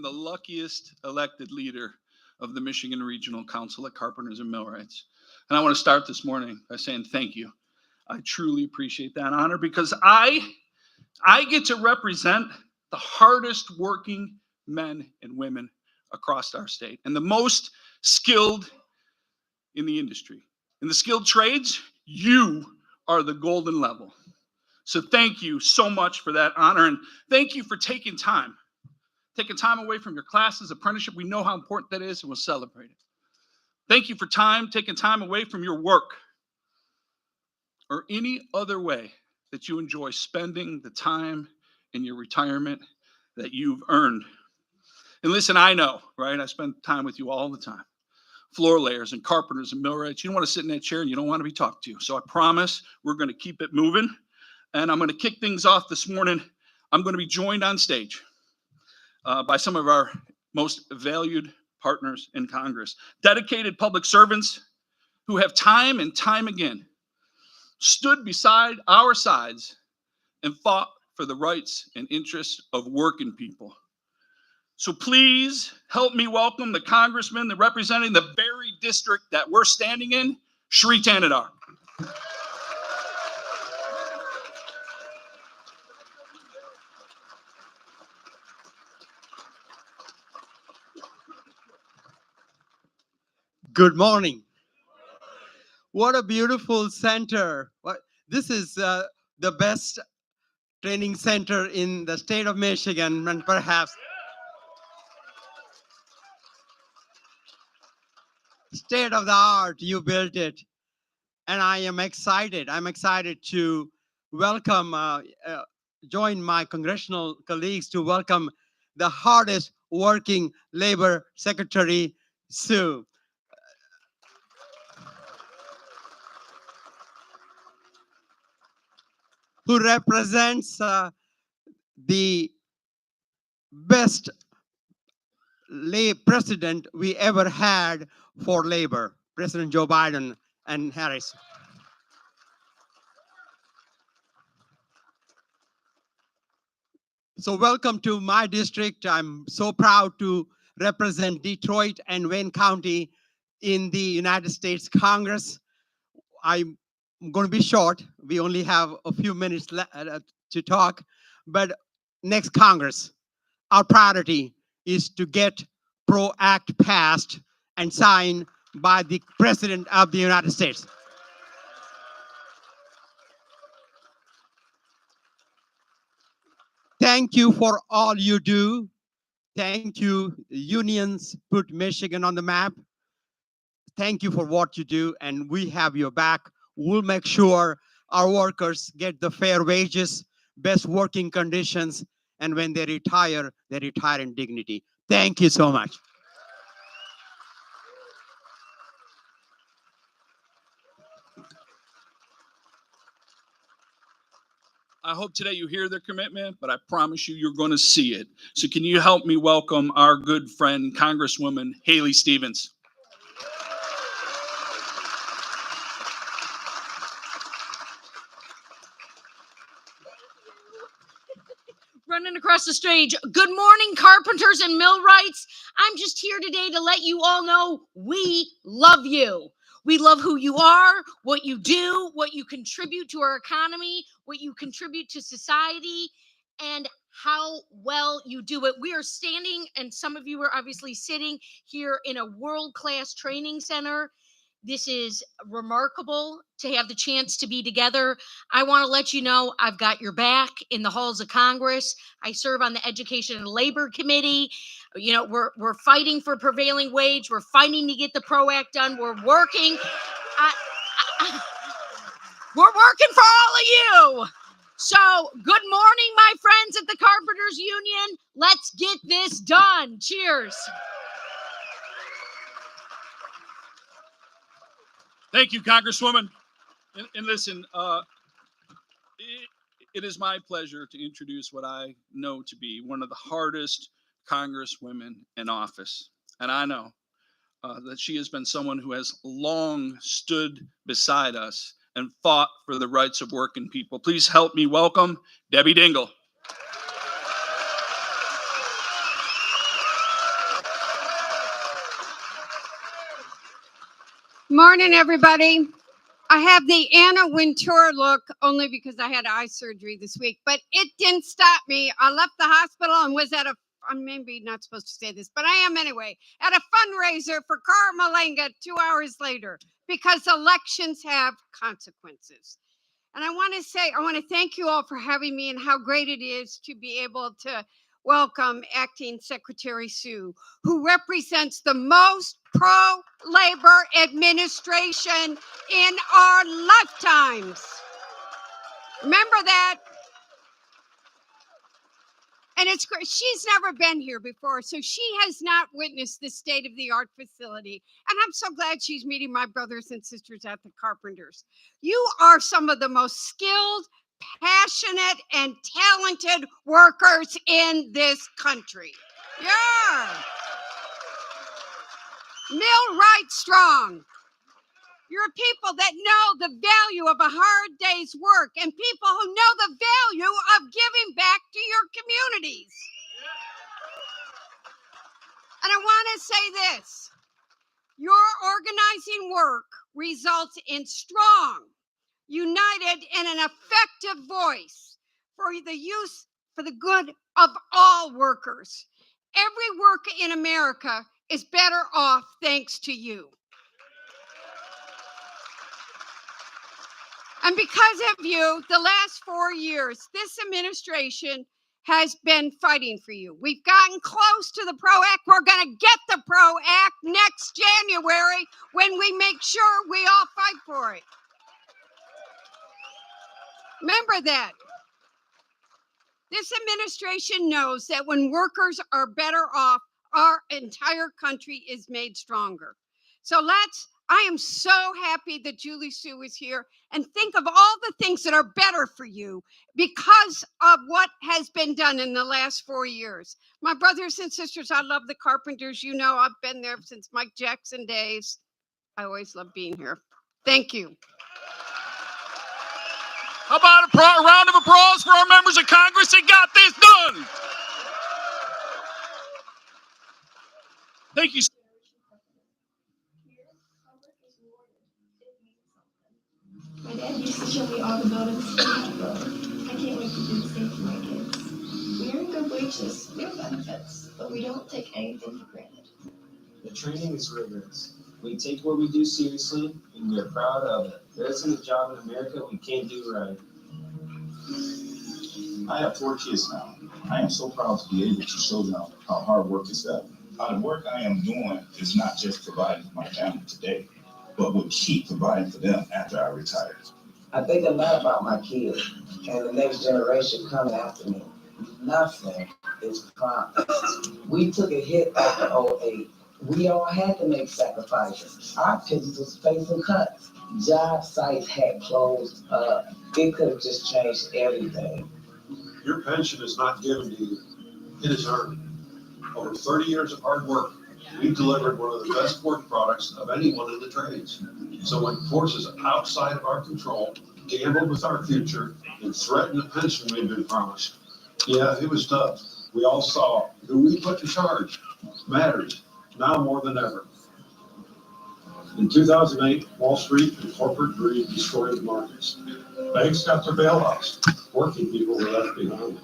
the luckiest elected leader of the Michigan Regional Council at Carpenters and Millwrights. And I want to start this morning by saying thank you. I truly appreciate that honor because I get to represent the hardest working men and women across our state and the most skilled in the industry. In the skilled trades, you are the golden level. So thank you so much for that honor, and thank you for taking time away from your classes, apprenticeship. We know how important that is, and we'll celebrate it. Thank you for taking time away from your work or any other way that you enjoy spending the time in your retirement that you've earned. And listen, I know, right? I spend time with you all the time. Floor layers and carpenters and millwrights. You don't want to sit in that chair and you don't want to be talked to. So I promise we're going to keep it moving. And I'm going to kick things off this morning. I'm going to be joined on stage by some of our most valued partners in Congress, dedicated public servants who have time and time again stood beside our sides and fought for the rights and interests of working people. So please help me welcome the congressman that representing the very district that we're standing in, Shri Tanadar. Good morning. What a beautiful center. This is the best training center in the state of Michigan, and perhaps state of the art. You built it. And I am excited. I'm excited to welcome, join my congressional colleagues to welcome the hardest working labor secretary, Sue. Who represents the best president we ever had for labor, President Joe Biden and Harris. So welcome to my district. I'm so proud to represent Detroit and Wayne County in the United States Congress. I'm going to be short. We only have a few minutes to talk, but next Congress, our priority is to get PRO Act passed and signed by the President of the United States. Thank you for all you do. Thank you. Unions put Michigan on the map. Thank you for what you do, and we have your back. We'll make sure our workers get the fair wages, best working conditions, and when they retire in dignity. Thank you so much. I hope today you hear their commitment, but I promise you, you're going to see it. So can you help me welcome our good friend, Congresswoman Haley Stevens? Running across the stage. Good morning, Carpenters and Millwrights. I'm just here today to let you all know we love you. We love who you are, what you do, what you contribute to our economy, what you contribute to society, and how well you do it. We are standing, and some of you are obviously sitting here in a world-class training center. This is remarkable to have the chance to be together. I want to let you know I've got your back in the halls of Congress. I serve on the Education and Labor Committee. You know, we're fighting for prevailing wage. We're fighting to get the PRO Act done. We're working. We're working for all of you. So, good morning, my friends at the Carpenters Union. Let's get this done. Cheers. Thank you, Congresswoman. And listen, it is my pleasure to introduce what I know to be one of the hardest congresswomen in office. And I know that she has been someone who has long stood beside us and fought for the rights of working people. Please help me welcome Debbie Dingell. Morning, everybody. I have the Anna Wintour look only because I had eye surgery this week, but it didn't stop me. I left the hospital and was at I'm maybe not supposed to say this, but I am anyway, at a fundraiser for Carl Malenga 2 hours later because elections have consequences. And I want to thank you all for having me and how great it is to be able to welcome Acting Secretary Sue, who represents the most pro-labor administration in our lifetimes. Remember that. And it's great. She's never been here before, so she has not witnessed this state-of-the-art facility. And I'm so glad she's meeting my brothers and sisters at the Carpenters. You are some of the most skilled, passionate, and talented workers in this country. Yeah. Millwrights strong. You're people that know the value of a hard day's work and people who know the value of giving back to your communities. And I want to say this, your organizing work results in strong, united, and an effective voice for the good of all workers. Every worker in America is better off thanks to you. And because of you, the last 4 years, this administration has been fighting for you. We've gotten close to the PRO Act. We're going to get the PRO Act next January when we make sure we all fight for it. Remember that. This administration knows that when workers are better off, our entire country is made stronger. So I am so happy that Julie Sue is here, and think of all the things that are better for you because of what has been done in the last 4 years. My brothers and sisters, I love the Carpenters. You know, I've been there since Mike Jackson days. I always love being here. Thank you. How about a round of applause for our members of Congress that got this done? Thank you. My dad used to show me all the buildings in my road. I can't wait to do the same for my kids. We earn good wages, we have benefits, but we don't take anything for granted. The training is rigorous. We take what we do seriously, and we are proud of it. There isn't a job in America we can't do right. I have 4 kids now. I am so proud to be able to show them how hard work is done. How the work I am doing is not just providing for my family today, but will keep providing for them after I retire. I think a lot about my kids and the next generation coming after me. Nothing is promised. We took a hit after 2008. We all had to make sacrifices. Our kids was facing cuts. Job sites had closed up. It could have just changed everything. Your pension is not given to you, it is earned. Over 30 years of hard work, we've delivered one of the best work products of anyone in the trades. So when forces outside of our control gambled with our future and threatened the pension we've been promised, yeah, it was tough. We all saw who we put in charge matters now more than ever. In 2008, Wall Street and corporate greed destroyed the markets. Banks got their bailouts. Working people were left behind.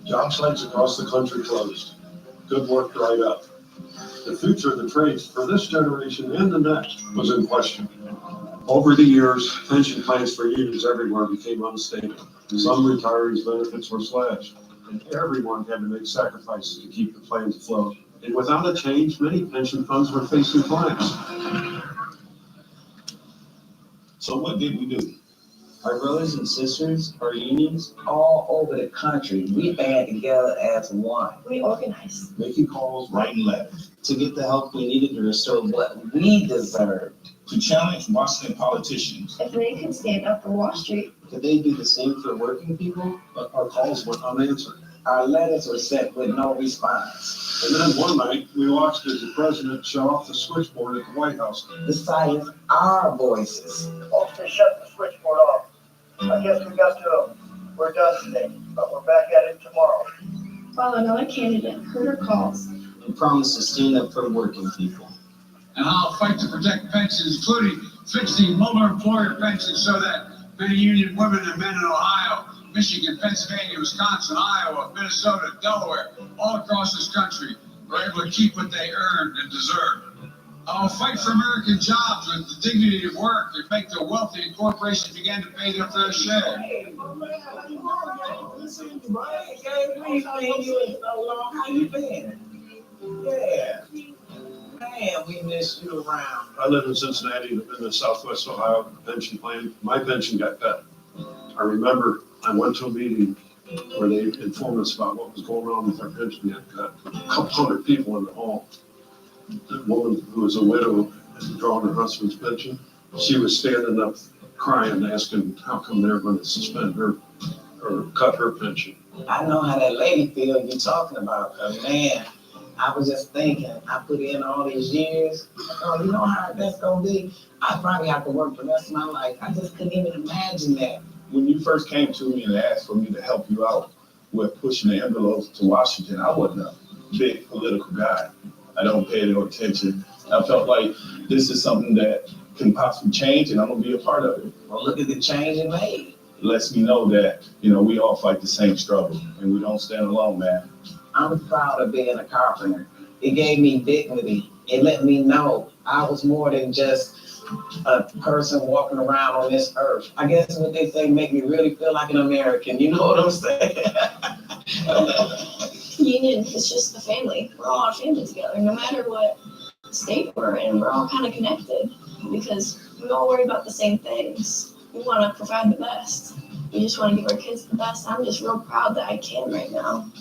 Job sites across the country closed. Good work dried up. The future of the trades for this generation and the next was in question. Over the years, pension plans for unions everywhere became unstable. Some retirees' benefits were slashed, and everyone had to make sacrifices to keep the plans afloat. And without a change, many pension funds were facing collapse. So what did we do? Our brothers and sisters, our unions, all over the country, we band together as one. We organize. Making calls, writing letters. To get the help we needed to restore What we deserved. To challenge Washington politicians. If they can stand up for Wall Street, Could they do the same for working people? But our calls went unanswered. Our letters were sent with no response. And then one night, we watched as the president shut off the switchboard at the White House. To silence our voices. Folks, they shut the switchboard off. I guess we're done today, but we're back at it tomorrow. while another candidate heard her calls, And promised to stand up for working people. and I'll fight to protect pensions, including fixing multi-employer pensions so that many union women and men in Ohio, Michigan, Pennsylvania, Wisconsin, Iowa, Minnesota, Delaware, all across this country are able to keep what they earned and deserve. I'll fight for American jobs with the dignity of work and make the wealthy and corporations begin to pay their fair share. Hey, my man, how you doing? Listen, Brian, we ain't seen you in so long. How you been? Yeah. Man, we missed you around. I live in Cincinnati, in the Southwest Ohio pension plan. My pension got cut. I remember I went to a meeting where they informed us about what was going on with our pension got cut. A couple hundred people in the hall. The woman who was a widow and drawing her husband's pension, she was standing up crying, asking how come they're going to suspend her or cut her pension. I know how that lady feels you talking about her. Man, I was just thinking, I put in all these years. Oh, you know how that's going to be? I probably have to work the rest of my life. I just couldn't even imagine that. When you first came to me and asked for me to help you out with pushing the envelopes to Washington, I wasn't a big political guy. I don't pay no attention. I felt like this is something that can possibly change and I'm gonna be a part of it. Well, look at the change it made. It lets me know that, we all fight the same struggle and we don't stand alone, man. I'm proud of being a carpenter. It gave me dignity. It let me know I was more than just a person walking around on this earth. I guess what they say make me really feel like an American. You know what I'm saying? Union is just a family. We're all a family together. No matter what state we're in, we're all kind of connected because we all worry about the same things. We want to provide the best. We just want to give our kids the best. I'm just real proud that I can right now.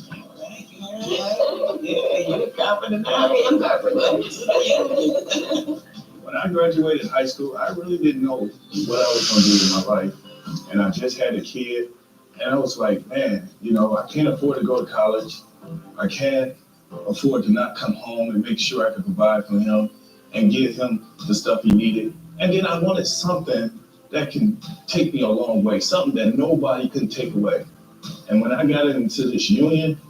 Yeah, you're confident. I am confident. When I graduated high school, I really didn't know what I was gonna do in my life. And I just had a kid and I was like, man, I can't afford to go to college. I can't afford to not come home and make sure I could provide for him and give him the stuff he needed. And then I wanted something that can take me a long way, something that nobody can take away. And when I got into this union,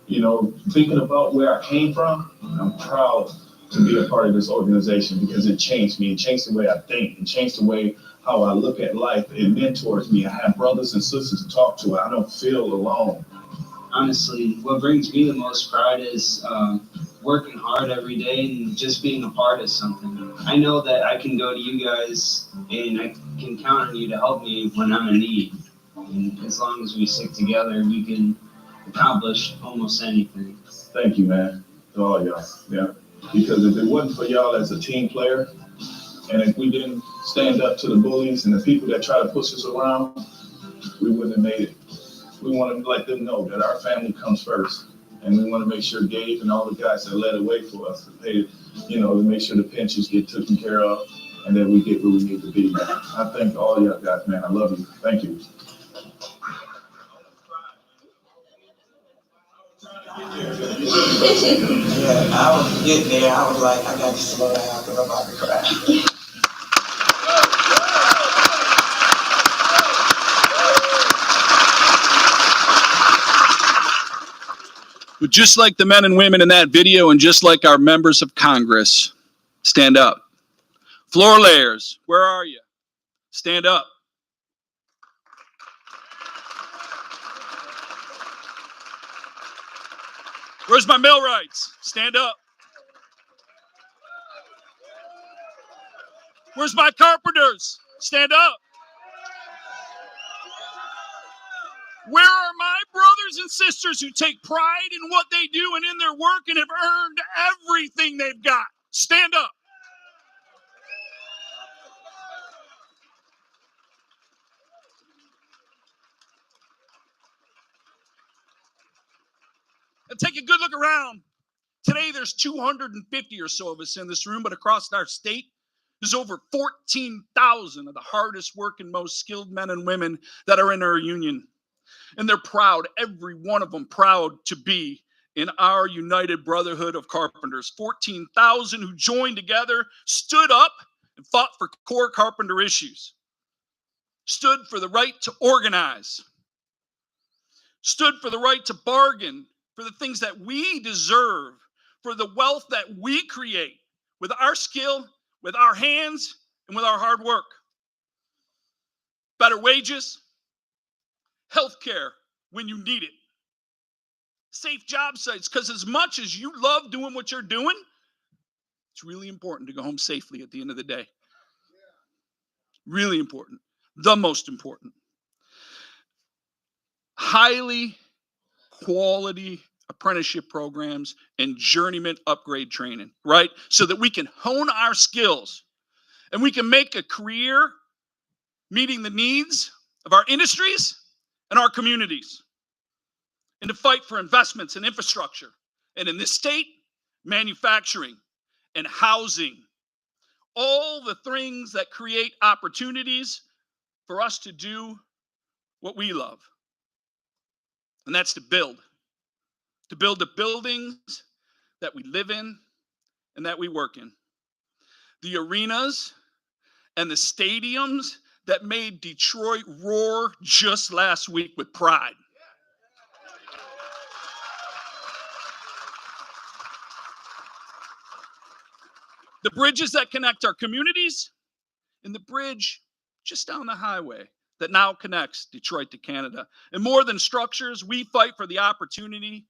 thinking about where I came from, I'm proud to be a part of this organization because it changed me. It changed the way I think. It changed the way how I look at life. It mentors me. I have brothers and sisters to talk to. I don't feel alone. Honestly, what brings me the most pride is working hard every day and just being a part of something. I know that I can go to you guys and I can count on you to help me when I'm in need. And as long as we stick together, we can accomplish almost anything. Thank you, man, to all y'all. Yeah, because if it wasn't for y'all as a team player, and if we didn't stand up to the bullies and the people that try to push us around, we wouldn't have made it. We want to let them know that our family comes first. And we want to make sure Dave and all the guys that led the way for us to pay, to make sure the pensions get taken care of and that we get where we need to be. I thank all y'all guys, man. I love you. Thank you. Yeah, I was getting there. I was like, I got to slow down because I'm about to cry. But just like the men and women in that video and just like our members of Congress, stand up. Floor layers, where are you? Stand up. Where's my Millwrights? Stand up. Where's my Carpenters? Stand up. Where are my brothers and sisters who take pride in what they do and in their work and have earned everything they've got? Stand up. And take a good look around. Today, there's 250 or so of us in this room, but across our state, there's over 14,000 of the hardest working, most skilled men and women that are in our union. And they're proud, every one of them proud to be in our United Brotherhood of Carpenters. 14,000 who joined together, stood up, and fought for core carpenter issues. Stood for the right to organize. Stood for the right to bargain for the things that we deserve, for the wealth that we create with our skill, with our hands, and with our hard work. Better wages, health care when you need it, safe job sites, because as much as you love doing what you're doing, it's really important to go home safely at the end of the day. Really important. The most important. Highly quality apprenticeship programs and journeyman upgrade training, right? So that we can hone our skills and we can make a career meeting the needs of our industries and our communities, and to fight for investments in infrastructure. And in this state, manufacturing and housing, all the things that create opportunities for us to do what we love. And that's to build the buildings that we live in and that we work in. The arenas and the stadiums that made Detroit roar just last week with pride. The bridges that connect our communities, and the bridge just down the highway that now connects Detroit to Canada. And more than structures, we fight for the opportunity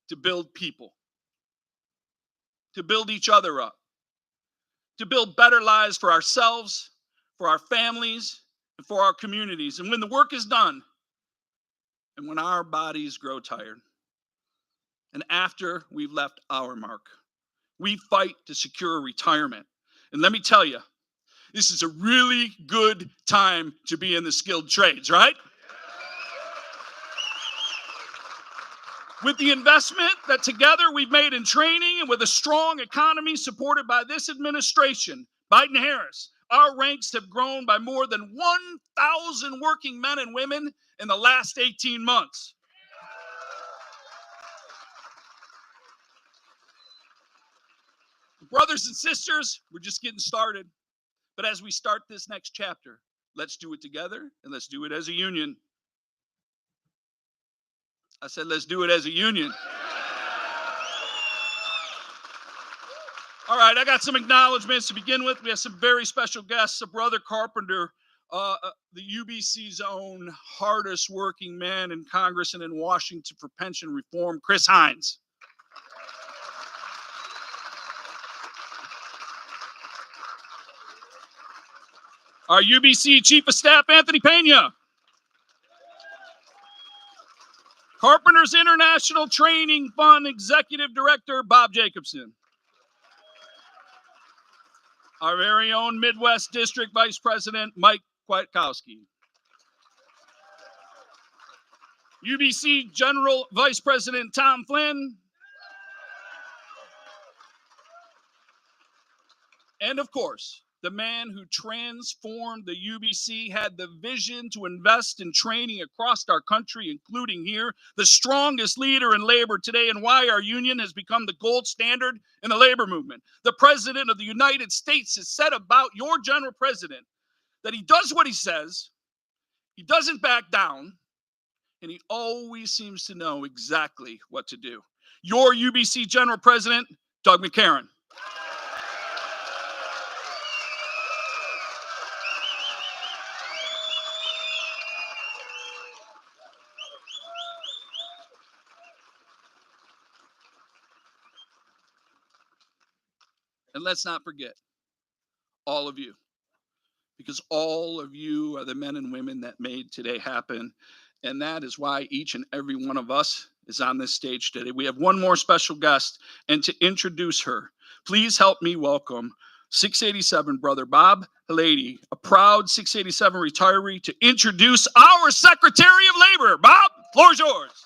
to build people, to build each other up, to build better lives for ourselves, for our families, and for our communities. And when the work is done, and when our bodies grow tired, and after we've left our mark, we fight to secure retirement. And let me tell you, this is a really good time to be in the skilled trades, right? With the investment that together we've made in training and with a strong economy supported by this administration, Biden-Harris, our ranks have grown by more than 1,000 working men and women in the last 18 months. Brothers and sisters, we're just getting started. But as we start this next chapter, let's do it together and let's do it as a union. I said, let's do it as a union. All right, I got some acknowledgments to begin with. We have some very special guests. A brother Carpenter, the UBC's own hardest working man in Congress and in Washington for pension reform, Chris Hines. Our UBC Chief of Staff, Anthony Pena. Carpenters International Training Fund Executive Director, Bob Jacobson. Our very own Midwest District Vice President, Mike Kwiatkowski. UBC General Vice President, Tom Flynn. And of course, the man who transformed the UBC, had the vision to invest in training across our country, including here, the strongest leader in labor today, and why our union has become the gold standard in the labor movement. The President of the United States has said about your General President that he does what he says, he doesn't back down, and he always seems to know exactly what to do. Your UBC General President, Doug McCarron. And let's not forget all of you, because all of you are the men and women that made today happen. And that is why each and every one of us is on this stage today. We have one more special guest, and to introduce her, please help me welcome 687 brother Bob Halady, a proud 687 retiree, to introduce our Secretary of Labor. Bob, floor is yours.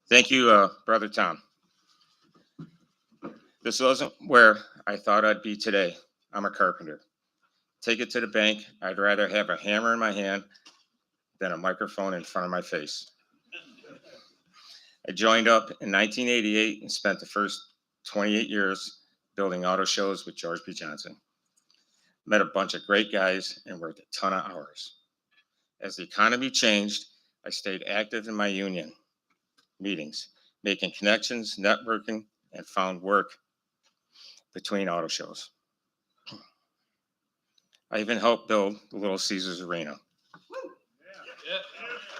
Thank you, Brother Tom. This wasn't where I thought I'd be today. I'm a carpenter. Take it to the bank. I'd rather have a hammer in my hand than a microphone in front of my face. I joined up in 1988 and spent the first 28 years building auto shows with George B. Johnson. Met a bunch of great guys and worked a ton of hours. As the economy changed, I stayed active in my union meetings, making connections, networking, and found work between auto shows. I even helped build the Little Caesars Arena.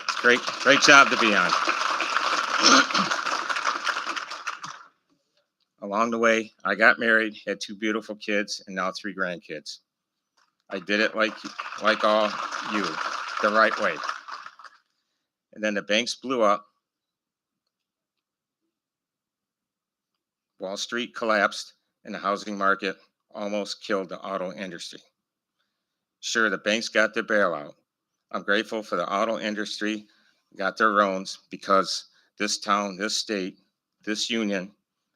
It's great job to be on. Along the way, I got married, had 2 beautiful kids, and now 3 grandkids. I did it like all you, the right way. And then the banks blew up. Wall Street collapsed, and the housing market almost killed the auto industry. Sure, the banks got their bailout. I'm grateful for the auto industry got their loans because this town, this state, this union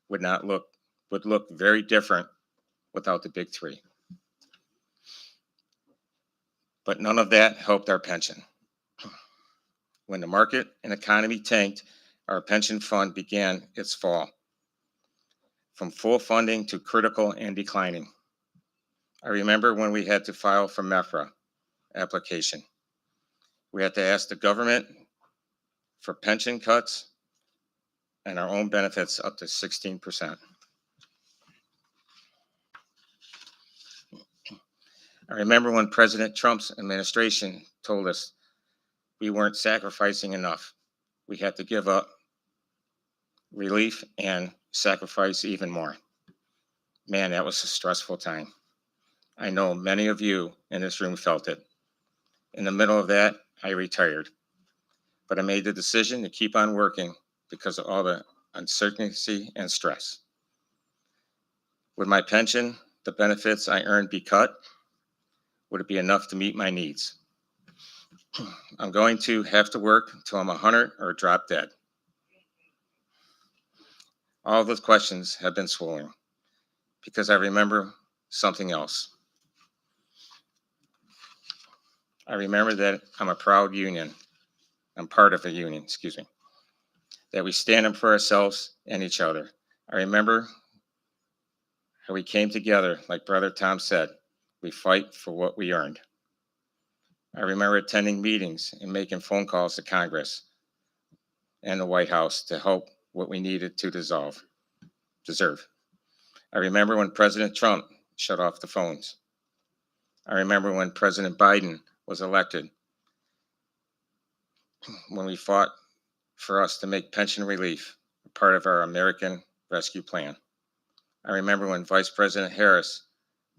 would look very different without the big 3. But none of that helped our pension. When the market and economy tanked, our pension fund began its fall, from full funding to critical and declining. I remember when we had to file for MEFRA application. We had to ask the government for pension cuts and our own benefits up to 16%. I remember when President Trump's administration told us we weren't sacrificing enough. We had to give up relief and sacrifice even more. Man, that was a stressful time. I know many of you in this room felt it. In the middle of that, I retired. But I made the decision to keep on working because of all the uncertainty and stress. Would my pension, the benefits I earned, be cut? Would it be enough to meet my needs? I'm going to have to work until I'm 100 or drop dead. All those questions have been swollen because I remember something else. I remember that I'm a proud union. I'm part of a union, that we stand up for ourselves and each other. I remember how we came together, like Brother Tom said, we fight for what we earned. I remember attending meetings and making phone calls to Congress and the White House to help what we needed to deserve. I remember when President Trump shut off the phones. I remember when President Biden was elected, when we fought for us to make pension relief a part of our American Rescue Plan. I remember when Vice President Harris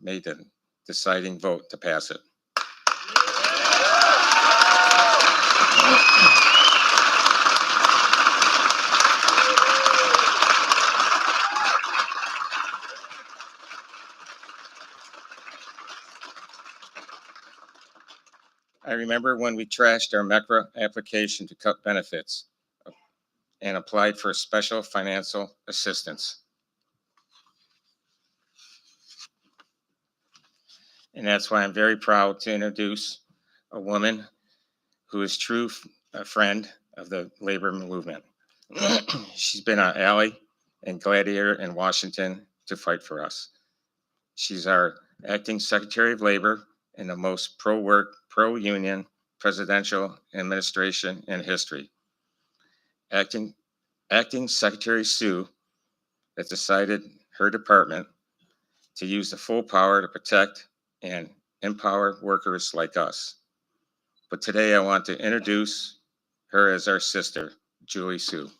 made the deciding vote to pass it. I remember when we trashed our MECRA application to cut benefits and applied for special financial assistance. And that's why I'm very proud to introduce a woman who is a friend of the labor movement. She's been our ally and gladiator in Washington to fight for us. She's our acting Secretary of Labor and the most pro-work, pro-union presidential administration in history. Acting Secretary Sue has decided her department to use the full power to protect and empower workers like us. But today I want to introduce her as our sister, Julie Sue.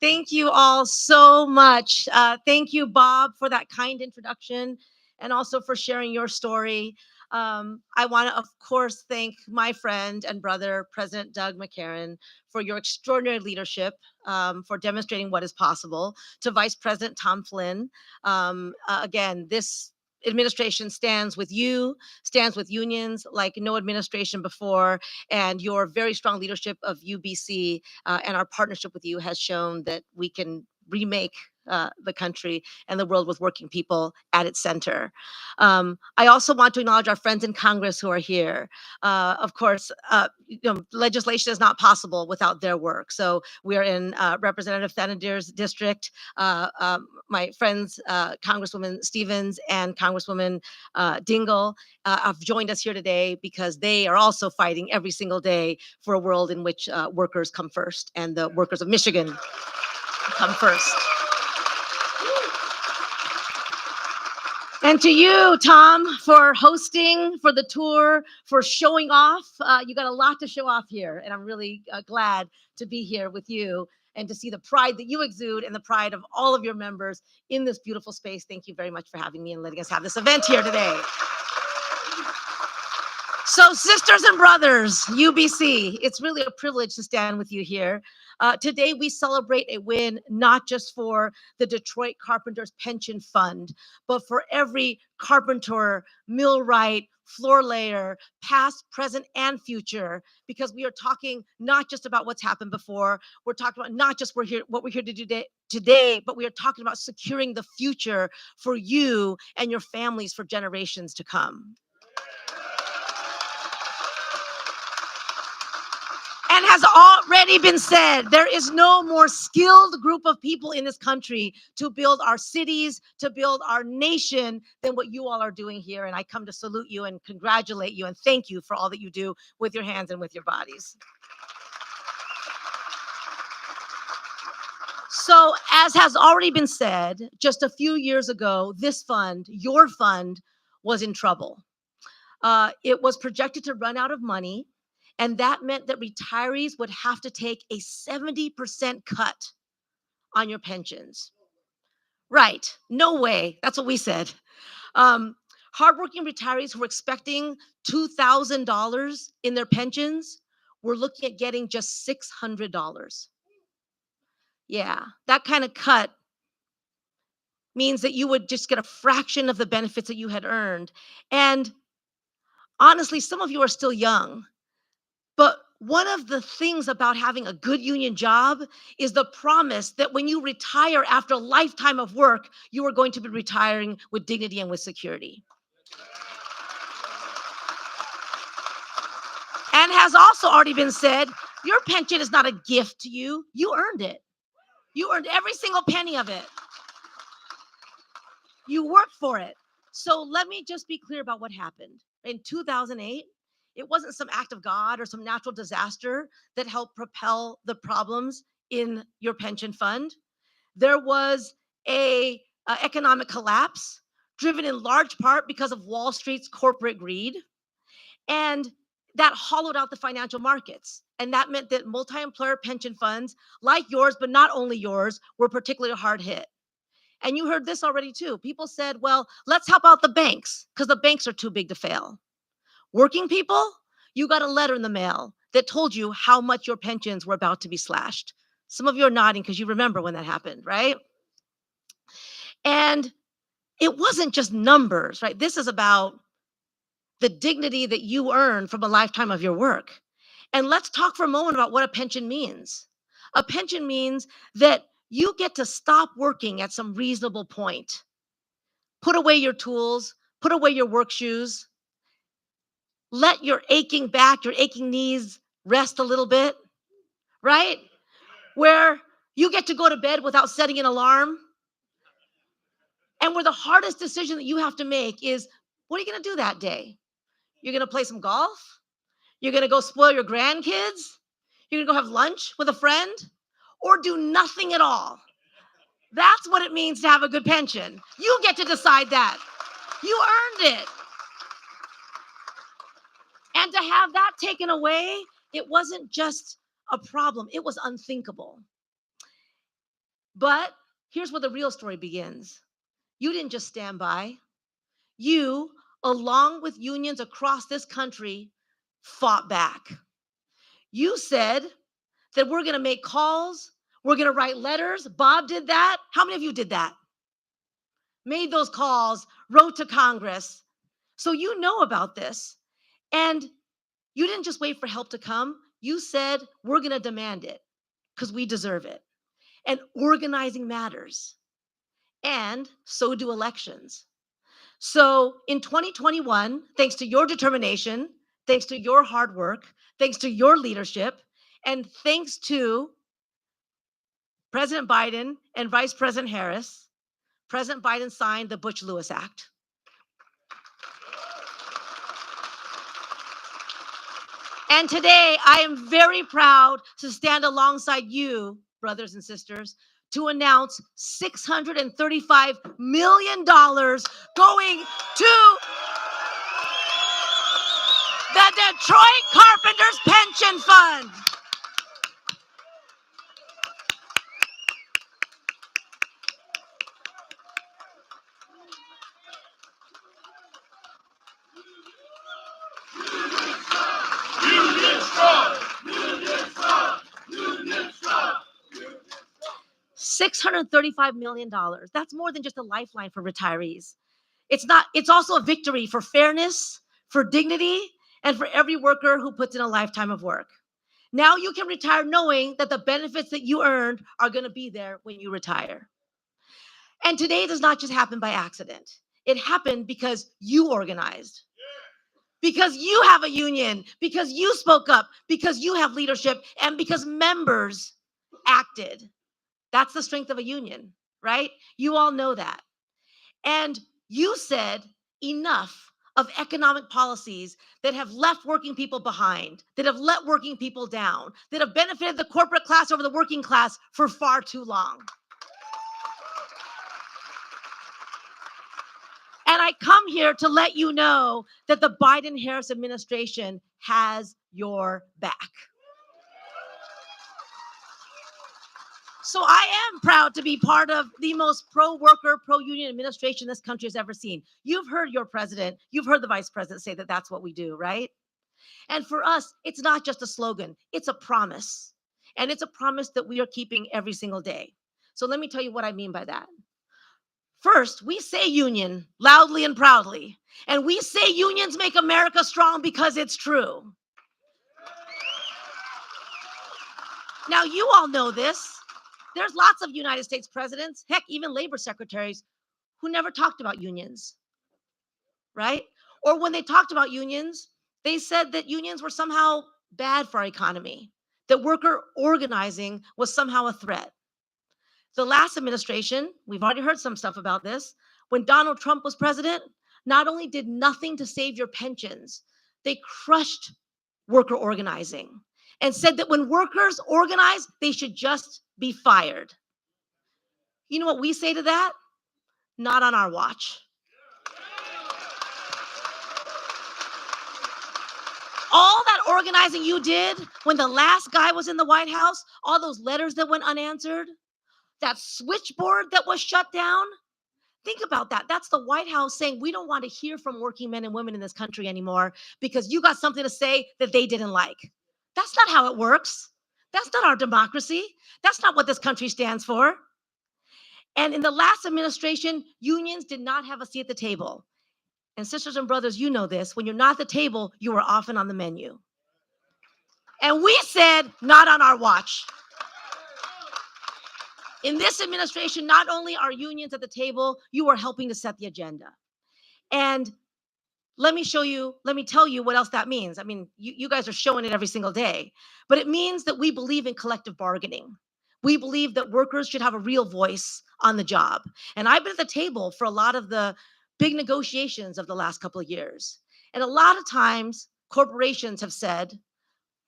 Thank you all so much. Thank you, Bob, for that kind introduction and also for sharing your story. I want to, of course, thank my friend and brother, President Doug McCarron, for your extraordinary leadership, for demonstrating what is possible. To Vice President Tom Flynn, again, this administration stands with you, stands with unions like no administration before, and your very strong leadership of UBC and our partnership with you has shown that we can remake the country and the world with working people at its center. I also want to acknowledge our friends in Congress who are here. Of course, legislation is not possible without their work. So we are in Representative Thanedir's district. My friends, Congresswoman Stevens and Congresswoman Dingell, have joined us here today because they are also fighting every single day for a world in which workers come first, and the workers of Michigan come first. And to you, Tom, for hosting, for the tour, for showing off. You got a lot to show off here, and I'm really glad to be here with you and to see the pride that you exude and the pride of all of your members in this beautiful space. Thank you very much for having me and letting us have this event here today. So, sisters and brothers, UBC, it's really a privilege to stand with you here. Today, we celebrate a win not just for the Detroit Carpenters Pension Fund, but for every carpenter, millwright, floor layer, past, present, and future, because we are talking not just about what's happened before. We're talking about not just what we're here to do today, but we are talking about securing the future for you and your families for generations to come. And has already been said, there is no more skilled group of people in this country to build our cities, to build our nation than what you all are doing here. And I come to salute you and congratulate you and thank you for all that you do with your hands and with your bodies. So, as has already been said, just a few years ago, this fund, your fund, was in trouble. It was projected to run out of money. And that meant that retirees would have to take a 70% cut on your pensions. Right, no way, that's what we said. Hardworking retirees who were expecting $2,000 in their pensions were looking at getting just $600. Yeah, that kind of cut means that you would just get a fraction of the benefits that you had earned. And honestly, some of you are still young. But one of the things about having a good union job is the promise that when you retire after a lifetime of work, you are going to be retiring with dignity and with security. And has also already been said, your pension is not a gift to you. You earned it. You earned every single penny of it. You worked for it. So let me just be clear about what happened. In 2008, it wasn't some act of God or some natural disaster that helped propel the problems in your pension fund. There was a economic collapse driven in large part because of Wall Street's corporate greed. And that hollowed out the financial markets. And that meant that multi-employer pension funds like yours, but not only yours, were particularly hard hit. And you heard this already too. People said, well, let's help out the banks because the banks are too big to fail. Working people, you got a letter in the mail that told you how much your pensions were about to be slashed. Some of you are nodding because you remember when that happened, right? And it wasn't just numbers, right? This is about the dignity that you earn from a lifetime of your work. And let's talk for a moment about what a pension means. A pension means that you get to stop working at some reasonable point. Put away your tools, put away your work shoes, let your aching back, your aching knees rest a little bit, right? Where you get to go to bed without setting an alarm. And where the hardest decision that you have to make is, what are you going to do that day? You're going to play some golf? You're going to go spoil your grandkids? You're going to go have lunch with a friend? Or do nothing at all? That's what it means to have a good pension. You get to decide that. You earned it. And to have that taken away, it wasn't just a problem, it was unthinkable. But here's where the real story begins. You didn't just stand by. You, along with unions across this country, fought back. You said that we're going to make calls, we're going to write letters. Bob did that. How many of you did that? made those calls, wrote to Congress. So you know about this. And you didn't just wait for help to come. You said, we're going to demand it because we deserve it. And organizing matters. And so do elections. So in 2021, thanks to your determination, thanks to your hard work, thanks to your leadership, and thanks to President Biden and Vice President Harris, President Biden signed the Butch-Lewis Act. And today, I am very proud to stand alongside you, brothers and sisters, to announce $635 million going to the Detroit Carpenters Pension Fund. $635 million. That's more than just a lifeline for retirees. It's also a victory for fairness, for dignity, and for every worker who puts in a lifetime of work. Now you can retire knowing that the benefits that you earned are going to be there when you retire. And today does not just happen by accident. It happened because you organized, because you have a union, because you spoke up, because you have leadership, and because members acted. That's the strength of a union, right? You all know that. And you said enough of economic policies that have left working people behind, that have let working people down, that have benefited the corporate class over the working class for far too long. And I come here to let you know that the Biden-Harris administration has your back. So I am proud to be part of the most pro-worker, pro-union administration this country has ever seen. You've heard your president, you've heard the vice president say that that's what we do, right? And for us, it's not just a slogan, it's a promise. And it's a promise that we are keeping every single day. So let me tell you what I mean by that. First, we say union loudly and proudly. And we say unions make America strong because it's true. Now, you all know this. There's lots of United States presidents, heck, even labor secretaries, who never talked about unions, right? Or when they talked about unions, they said that unions were somehow bad for our economy, that worker organizing was somehow a threat. The last administration, we've already heard some stuff about this, when Donald Trump was president, not only did nothing to save your pensions, they crushed worker organizing and said that when workers organize, they should just be fired. You know what we say to that? Not on our watch. All that organizing you did when the last guy was in the White House, all those letters that went unanswered, that switchboard that was shut down, think about that. That's the White House saying we don't want to hear from working men and women in this country anymore because you got something to say that they didn't like. That's not how it works. That's not our democracy. That's not what this country stands for. And in the last administration, unions did not have a seat at the table. And sisters and brothers, you know this. When you're not at the table, you are often on the menu. And we said, not on our watch. In this administration, not only are unions at the table, you are helping to set the agenda. And let me tell you what else that means. I mean, you guys are showing it every single day. But it means that we believe in collective bargaining. We believe that workers should have a real voice on the job. And I've been at the table for a lot of the big negotiations of the last couple of years. And a lot of times, corporations have said,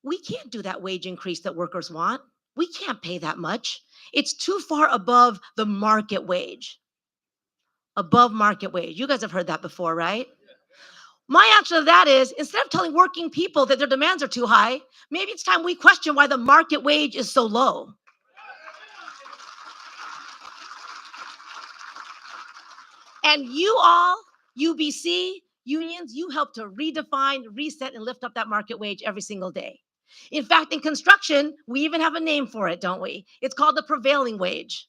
we can't do that wage increase that workers want. We can't pay that much. It's too far above the market wage. Above market wage. You guys have heard that before, right? My answer to that is, instead of telling working people that their demands are too high, maybe it's time we question why the market wage is so low. And you all, UBC, unions, you help to redefine, reset, and lift up that market wage every single day. In fact, in construction, we even have a name for it, don't we? It's called the prevailing wage.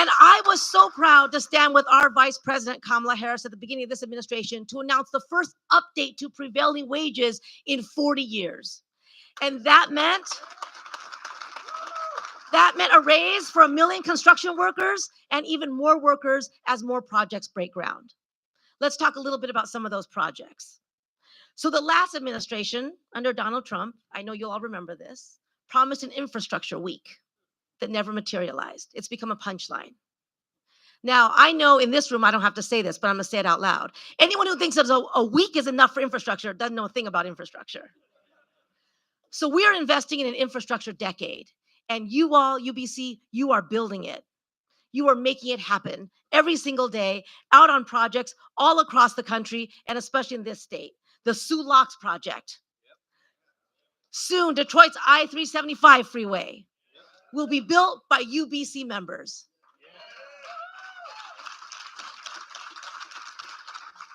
And I was so proud to stand with our Vice President Kamala Harris at the beginning of this administration to announce the first update to prevailing wages in 40 years. And that meant a raise for 1 million construction workers and even more workers as more projects break ground. Let's talk a little bit about some of those projects. So the last administration under Donald Trump, I know you'll all remember this, promised an infrastructure week that never materialized. It's become a punchline. Now, I know in this room, I don't have to say this, but I'm gonna say it out loud. Anyone who thinks that a week is enough for infrastructure doesn't know a thing about infrastructure. So we're investing in an infrastructure decade. And you all, UBC, you are building it. You are making it happen every single day out on projects all across the country and especially in this state. The Soo Locks project. Soon, Detroit's I-375 freeway will be built by UBC members.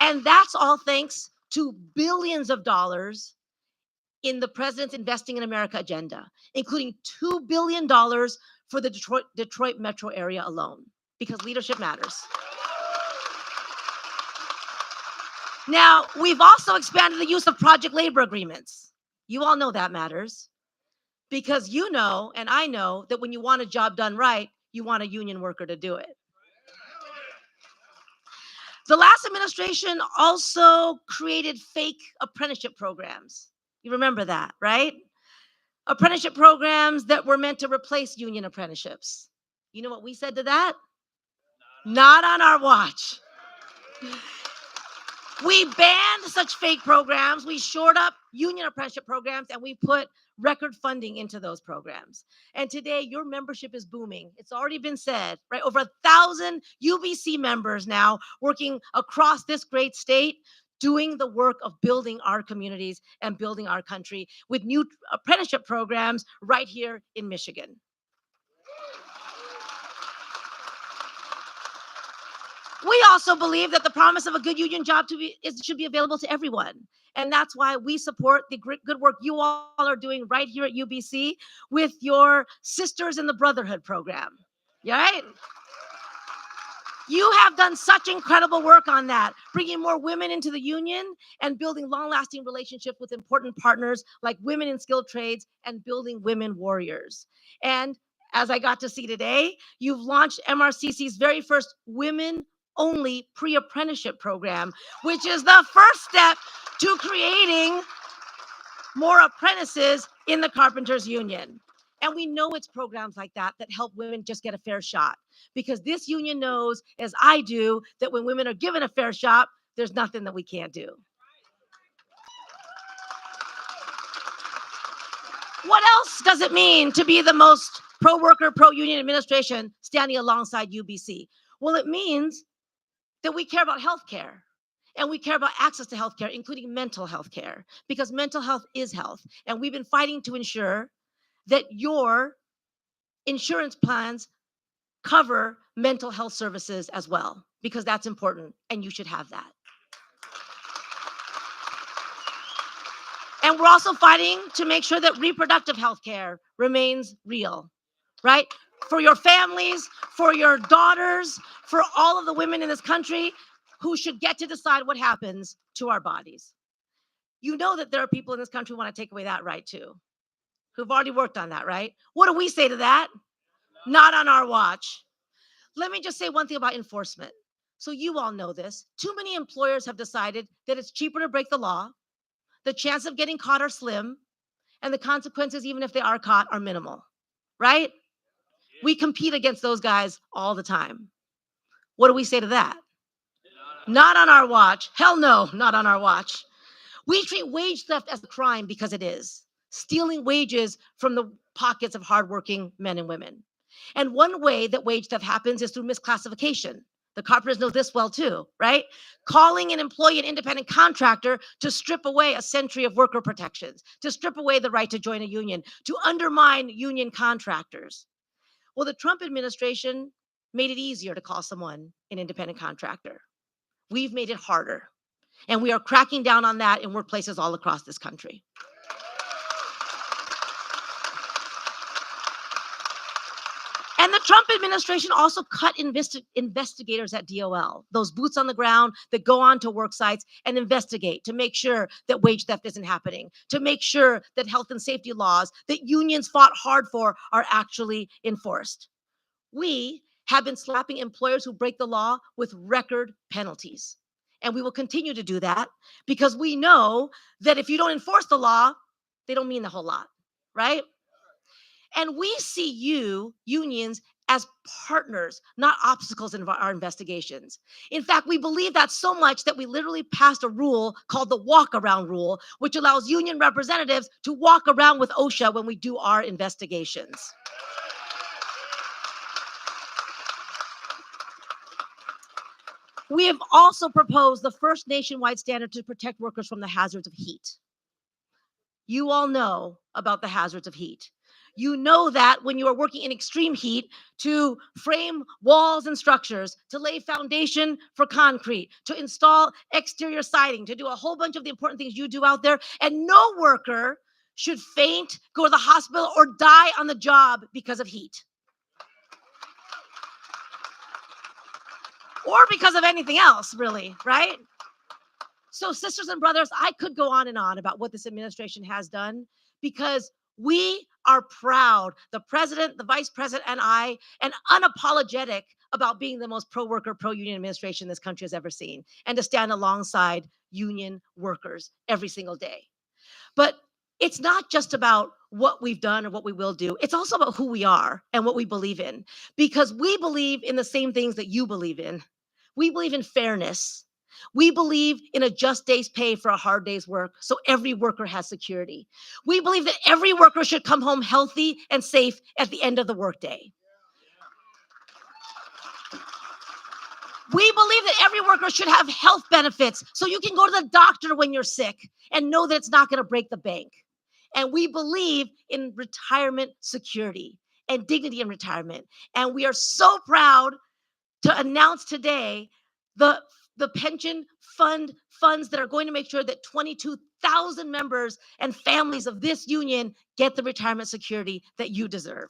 And that's all thanks to billions of dollars in the president's Investing in America agenda, including $2 billion for the Detroit metro area alone, because leadership matters. Now, we've also expanded the use of project labor agreements. You all know that matters, because you know, and I know, that when you want a job done right, you want a union worker to do it. The last administration also created fake apprenticeship programs. You remember that, right? Apprenticeship programs that were meant to replace union apprenticeships. You know what we said to that? Not on our watch. We banned such fake programs. We shored up union apprenticeship programs, and we put record funding into those programs. And today, your membership is booming. It's already been said, right? Over 1,000 UBC members now working across this great state, doing the work of building our communities and building our country with new apprenticeship programs right here in Michigan. We also believe that the promise of a good union job should be available to everyone. And that's why we support the good work you all are doing right here at UBC with your Sisters in the Brotherhood program. Right? You have done such incredible work on that, bringing more women into the union and building long-lasting relationships with important partners like Women in Skilled Trades and building women warriors. And as I got to see today, you've launched MRCC's very first women-only pre-apprenticeship program, which is the first step to creating more apprentices in the Carpenters Union. And we know it's programs like that that help women just get a fair shot, because this union knows, as I do, that when women are given a fair shot, there's nothing that we can't do. What else does it mean to be the most pro-worker, pro-union administration standing alongside UBC? Well, it means that we care about healthcare, and we care about access to healthcare, including mental health care, because mental health is health. And we've been fighting to ensure that your insurance plans cover mental health services as well, because that's important and you should have that. And we're also fighting to make sure that reproductive health care remains real, right? For your families, for your daughters, for all of the women in this country who should get to decide what happens to our bodies. You know that there are people in this country who want to take away that right too, who've already worked on that, right? What do we say to that? Not on our watch. Let me just say one thing about enforcement. So you all know this. Too many employers have decided that it's cheaper to break the law. The chance of getting caught are slim, and the consequences, even if they are caught, are minimal, right? We compete against those guys all the time. What do we say to that? Not on our watch. Hell no, not on our watch. We treat wage theft as a crime because it is. Stealing wages from the pockets of hardworking men and women. And one way that wage theft happens is through misclassification. The Carpenters know this well too, right? Calling an employee an independent contractor to strip away a century of worker protections, to strip away the right to join a union, to undermine union contractors. Well, the Trump administration made it easier to call someone an independent contractor. We've made it harder. And we are cracking down on that in workplaces all across this country. And And the Trump administration also cut investigators at DOL, those boots on the ground that go on to work sites and investigate to make sure that wage theft isn't happening, to make sure that health and safety laws that unions fought hard for are actually enforced. We have been slapping employers who break the law with record penalties. And we will continue to do that because we know that if you don't enforce the law, they don't mean a whole lot, right? And we see you, unions, as partners, not obstacles in our investigations. In fact, we believe that so much that we literally passed a rule called the walk-around rule, which allows union representatives to walk around with OSHA when we do our investigations. We have also proposed the first nationwide standard to protect workers from the hazards of heat. You all know about the hazards of heat. You know that when you are working in extreme heat to frame walls and structures, to lay foundation for concrete, to install exterior siding, to do a whole bunch of the important things you do out there, and no worker should faint, go to the hospital, or die on the job because of heat. Or because of anything else, really, right? So, sisters and brothers, I could go on and on about what this administration has done because we are proud, the president, the vice president, and I, and unapologetic about being the most pro-worker, pro-union administration this country has ever seen, and to stand alongside union workers every single day. But it's not just about what we've done or what we will do. It's also about who we are and what we believe in, because we believe in the same things that you believe in. We believe in fairness. We believe in a just day's pay for a hard day's work, so every worker has security. We believe that every worker should come home healthy and safe at the end of the workday. We believe that every worker should have health benefits, so you can go to the doctor when you're sick and know that it's not going to break the bank. And we believe in retirement security and dignity in retirement. And we are so proud to announce today the pension funds that are going to make sure that 22,000 members and families of this union get the retirement security that you deserve.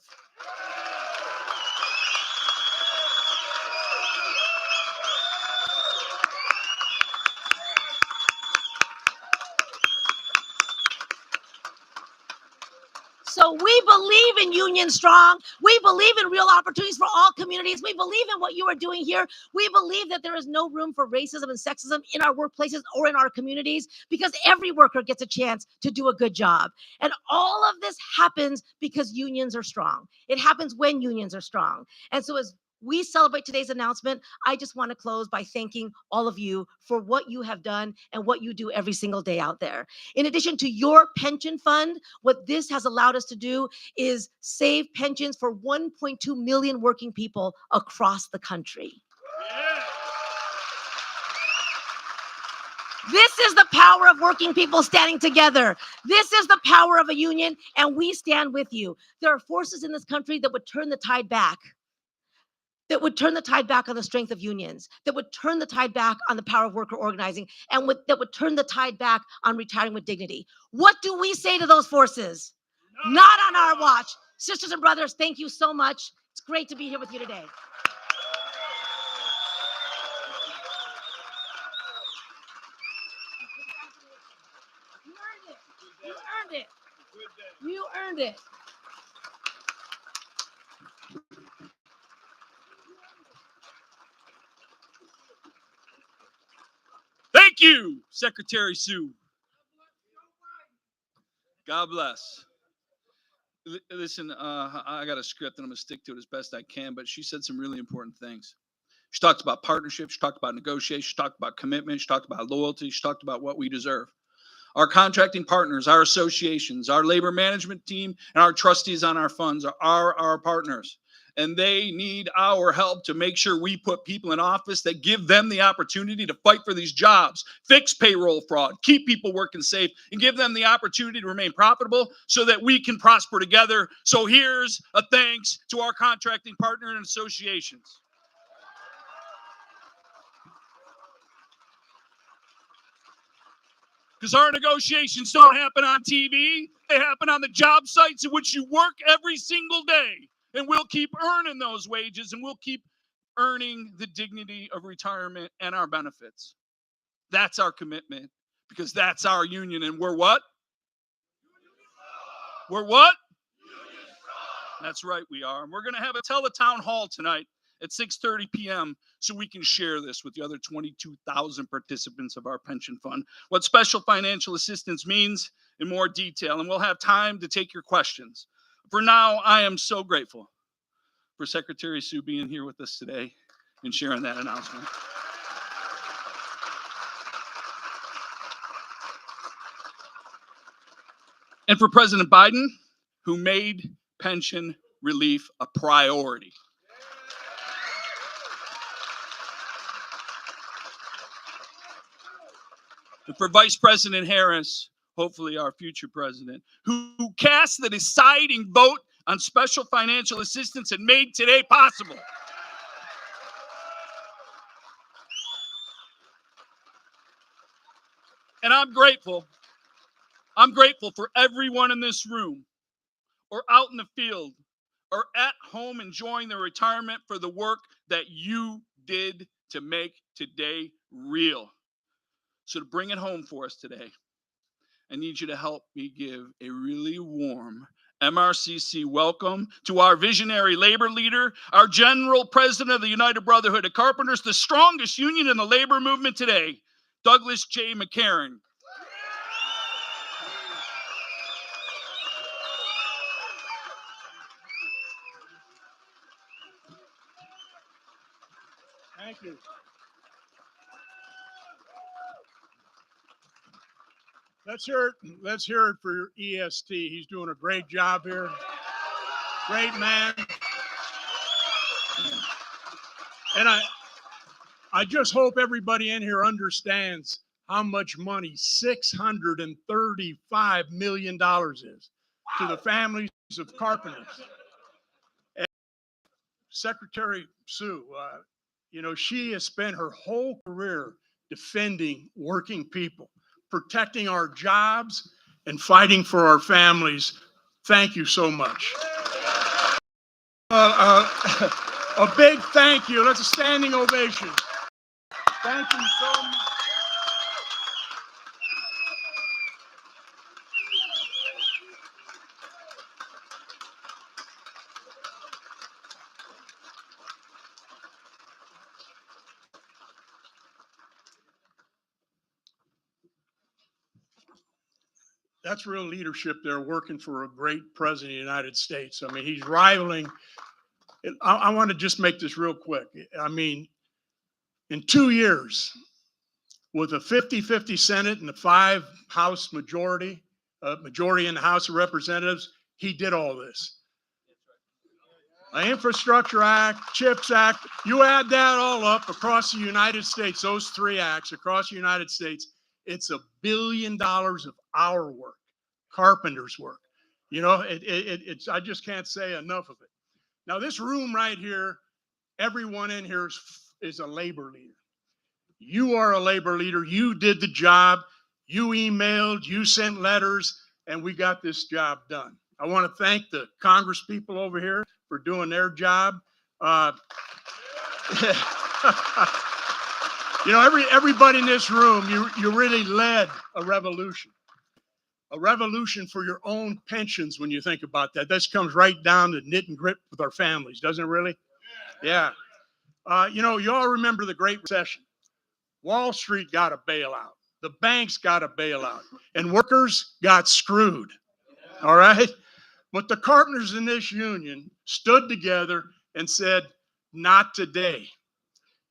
So we believe in Union Strong. We believe in real opportunities for all communities. We believe in what you are doing here. We believe that there is no room for racism and sexism in our workplaces or in our communities because every worker gets a chance to do a good job. And all of this happens because unions are strong. It happens when unions are strong. And so as we celebrate today's announcement, I just want to close by thanking all of you for what you have done and what you do every single day out there. In addition to your pension fund, what this has allowed us to do is save pensions for 1.2 million working people across the country. This is the power of working people standing together. This is the power of a union, and we stand with you. There are forces in this country that would turn the tide back. That would turn the tide back on the strength of unions, that would turn the tide back on the power of worker organizing, and that would turn the tide back on retiring with dignity. What do we say to those forces? Not on our watch. Sisters and brothers, thank you so much. It's great to be here with you today. You earned it. You earned it. You earned it. Thank you, Secretary Sue. God bless. Listen, I got a script and I'm going to stick to it as best I can, but she said some really important things. She talked about partnerships, she talked about negotiation, she talked about commitment, she talked about loyalty, she talked about what we deserve. Our contracting partners, our associations, our labor management team, and our trustees on our funds are our partners. And they need our help to make sure we put people in office that give them the opportunity to fight for these jobs, fix payroll fraud, keep people working safe, and give them the opportunity to remain profitable so that we can prosper together. So here's a thanks to our contracting partner and associations. Because our negotiations don't happen on TV. They happen on the job sites in which you work every single day. And we'll keep earning those wages, and we'll keep earning the dignity of retirement and our benefits. That's our commitment, because that's our union. And we're what? We're what? That's right, we are. And we're going to have a teletown hall tonight at 6:30 p.m. so we can share this with the other 22,000 participants of our pension fund, what special financial assistance means in more detail. And we'll have time to take your questions. For now, I am so grateful for Secretary Sue being here with us today and sharing that announcement. And for President Biden, who made pension relief a priority. And for Vice President Harris, hopefully our future president, who cast the deciding vote on special financial assistance and made today possible. And I'm grateful. I'm grateful for everyone in this room, or out in the field, or at home enjoying their retirement, for the work that you did to make today real. So to bring it home for us today, I need you to help me give a really warm MRCC welcome to our visionary labor leader, our general president of the United Brotherhood of Carpenters, the strongest union in the labor movement today, Douglas J. McCarran. Thank you. Let's hear it for EST. He's doing a great job here. Great man. And I just hope everybody in here understands how much money $635 million is to the families of carpenters. And Secretary Sue, she has spent her whole career defending working people, protecting our jobs, and fighting for our families. Thank you so much. A big thank you. That's a standing ovation. Thank you so much. That's real leadership there, working for a great president of the United States. I mean, he's rivaling. I want to just make this real quick. I mean, in 2 years, with a 50-50 Senate and a 5 House majority in the House of Representatives, he did all this. An Infrastructure Act, CHIPS Act, you add that all up across the United States, those 3 acts across the United States, it's $1 billion of our work, carpenters' work. It's I just can't say enough of it. Now, this room right here, everyone in here is a labor leader. You are a labor leader. You did the job. You emailed, you sent letters, and we got this job done. I want to thank the Congress people over here for doing their job. Everybody in this room, you really led a revolution for your own pensions. When you think about that, this comes right down to knit and grit with our families, doesn't it really? Yeah. You all remember the Great Recession. Wall Street got a bailout. The banks got a bailout, and workers got screwed. All right. But the carpenters in this union stood together and said, not today.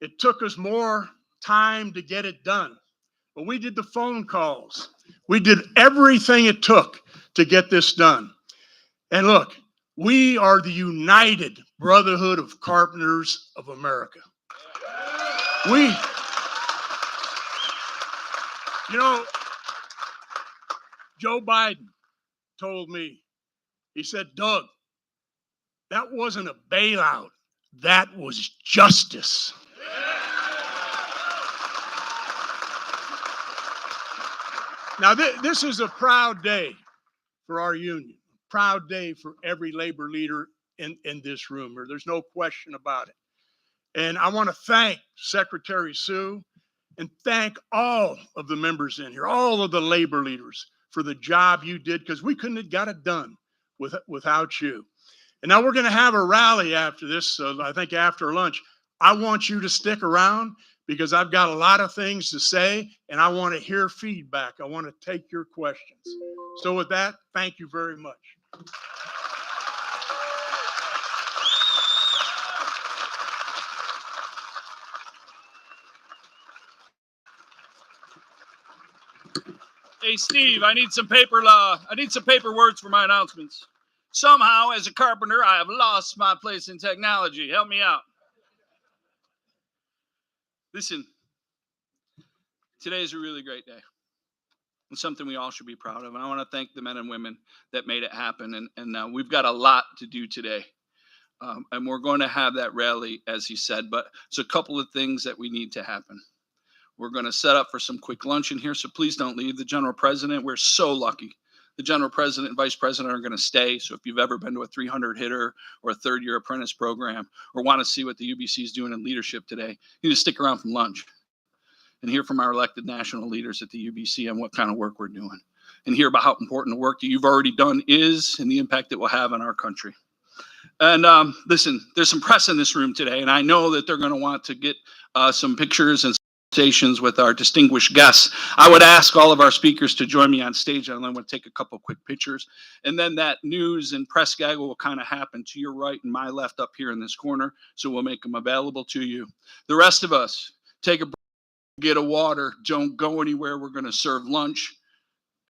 It took us more time to get it done. But we did the phone calls. We did everything it took to get this done. And look, we are the United Brotherhood of Carpenters of America. Joe Biden told me, he said, Doug, that wasn't a bailout. That was justice. Now, this is a proud day for our union, a proud day for every labor leader in this room, or there's no question about it. And I want to thank Secretary Sue and thank all of the members in here, all of the labor leaders for the job you did, because we couldn't have got it done without you. And now we're going to have a rally after this. So I think after lunch, I want you to stick around because I've got a lot of things to say and I want to hear feedback. I want to take your questions. So with that, thank you very much. Hey, Steve, I need some paper words for my announcements. Somehow, as a carpenter, I have lost my place in technology. Help me out. Listen, today is a really great day. It's something we all should be proud of. And I want to thank the men and women that made it happen. And we've got a lot to do today. And we're going to have that rally, as he said, but it's a couple of things that we need to happen. We're going to set up for some quick lunch in here, so please don't leave. The general president, we're so lucky. The general president and vice president are going to stay. So if you've ever been to a 300 hitter or a third-year apprentice program or want to see what the UBC is doing in leadership today, you need to stick around from lunch and hear from our elected national leaders at the UBC on what kind of work we're doing and hear about how important the work that you've already done is and the impact it will have on our country. And listen, there's some press in this room today, and I know that they're going to want to get some pictures and conversations with our distinguished guests. I would ask all of our speakers to join me on stage, and I'm going to take a couple quick pictures. And then that news and press gaggle will kind of happen to your right and my left up here in this corner, so we'll make them available to you. The rest of us, take a break, get a water, don't go anywhere. We're going to serve lunch.